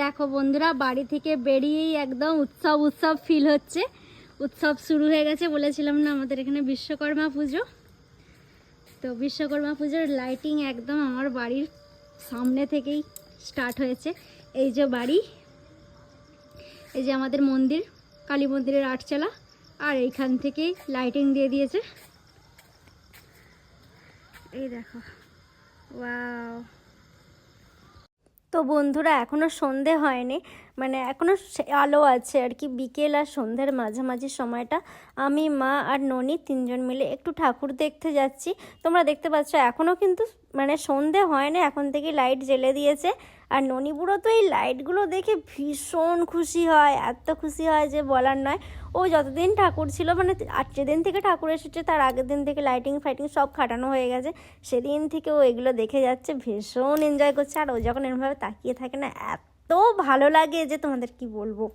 দেখো বন্ধুরা, বাড়ি থেকে বেরিয়েই একদম উৎসব উৎসব ফিল হচ্ছে। উৎসব শুরু হয়ে গেছে। বলেছিলাম না আমাদের এখানে বিশ্বকর্মা পুজো, তো বিশ্বকর্মা পুজোর লাইটিং একদম আমার বাড়ির সামনে থেকেই স্টার্ট হয়েছে। এই যে বাড়ি, এই যে আমাদের মন্দির, কালী মন্দিরের আটচালা, আর এইখান থেকেই লাইটিং দিয়ে দিয়েছে। এই দেখো, ওয়াও। তো বন্ধুরা, এখনও সন্ধে হয়নি, মানে এখনও আলো আছে আর কি। বিকেল আর সন্ধ্যের মাঝামাঝি সময়টা আমি, মা আর ননি তিনজন মিলে একটু ঠাকুর দেখতে যাচ্ছি। তোমরা দেখতে পাচ্ছ এখনও কিন্তু মানে সন্ধে হয়নি, এখন থেকে লাইট জ্বেলে দিয়েছে। আর ননি বুড়ো তো এই লাইটগুলো দেখে ভীষণ খুশি হয়, এত খুশি হয় যে বলার নয়। ও যতদিন ঠাকুর ছিল, মানে আর যেদিন থেকে ঠাকুর এসেছে তার আগের দিন থেকে লাইটিং ফাইটিং সব খাটানো হয়ে গেছে, সেদিন থেকে ও এগুলো দেখে যাচ্ছে, ভীষণ এনজয় করছে। আর ও যখন এরমভাবে তাকিয়ে থাকে না, এত ভালো লাগে যে তোমাদের কি বলবো।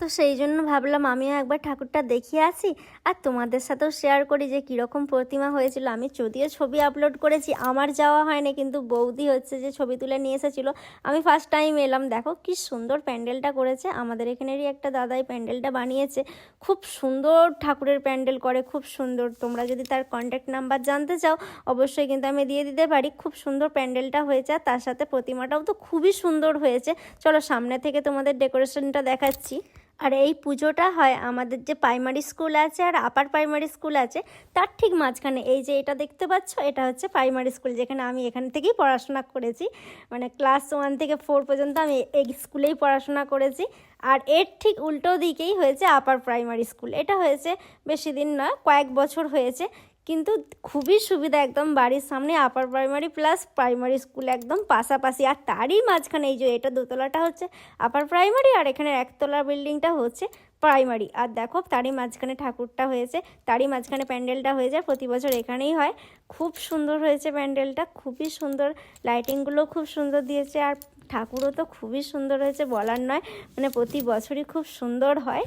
তো সেই জন্য ভাবলাম আমিও একবার ঠাকুরটা দেখিয়ে আসি, আর তোমাদের সাথেও শেয়ার করি যে কীরকম প্রতিমা হয়েছিল। আমি যদিও ছবি আপলোড করেছি, আমার যাওয়া হয়নি, কিন্তু বৌদি হচ্ছে যে ছবি তুলে নিয়ে এসেছিলো। আমি ফার্স্ট টাইম এলাম। দেখো কি সুন্দর প্যান্ডেলটা করেছে, আমাদের এখানেরই একটা দাদাই প্যান্ডেলটা বানিয়েছে। খুব সুন্দর ঠাকুরের প্যান্ডেল করে, খুব সুন্দর। তোমরা যদি তার কন্ট্যাক্ট নাম্বার জানতে চাও অবশ্যই কিন্তু আমি দিয়ে দিতে পারি। খুব সুন্দর প্যান্ডেলটা হয়েছে, আর তার সাথে প্রতিমাটাও তো খুবই সুন্দর হয়েছে। চলো সামনে থেকে তোমাদের ডেকোরেশনটা দেখাচ্ছি। আর এই পুজোটা হয় আমাদের যে প্রাইমারি স্কুল আছে আর আপার প্রাইমারি স্কুল আছে, তার ঠিক মাঝখানে। এই যে এটা দেখতে পাচ্ছ, এটা হচ্ছে প্রাইমারি স্কুল, যেখানে আমি এখান থেকেই পড়াশোনা করেছি। মানে ক্লাস 1 থেকে 4 পর্যন্ত আমি এই স্কুলেই পড়াশোনা করেছি। আর এর ঠিক উল্টো দিকেই হয়েছে আপার প্রাইমারি স্কুল। এটা হয়েছে বেশি দিন নয়, কয়েক বছর হয়েছে, কিন্তু খুবই সুবিধা। একদম বাড়ির সামনে upper primary plus primary school একদম পাশাপাশি। আর তারই মাঝখানে এই যে এটা দোতলাটা হচ্ছে আপার প্রাইমারি, আর এখানে একতলা বিল্ডিংটা হচ্ছে প্রাইমারি। আর দেখো তারই মাঝখানে ঠাকুরটা হয়েছে, তারই মাঝখানে প্যান্ডেলটা হয়ে যায়। প্রতি বছর এখানেই হয়। খুব সুন্দর হয়েছে প্যান্ডেলটা, খুবই সুন্দর। লাইটিংগুলো খুব সুন্দর দিয়েছে, আর ঠাকুরও তো খুবই সুন্দর হয়েছে, বলার নয়। মানে প্রতি বছরই খুব সুন্দর হয়।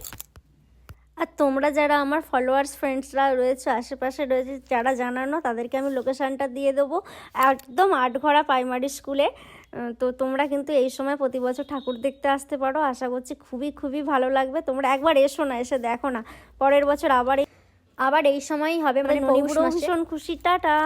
আর তোমরা যারা আমার ফলোয়ার্স ফ্রেন্ডসরা রয়েছে, আশেপাশে রয়েছে, যারা জানানো তাদেরকে আমি লোকেশানটা দিয়ে দেবো, একদম আটঘরা প্রাইমারি স্কুলে। তো তোমরা কিন্তু এই সময় প্রতি বছর ঠাকুর দেখতে আসতে পারো। আশা করছি খুবই খুবই ভালো লাগবে। তোমরা একবার এসো না, এসে দেখো না। পরের বছর আবার এই সময়ই হবে, মানে ভীষণ খুশি। টাটা।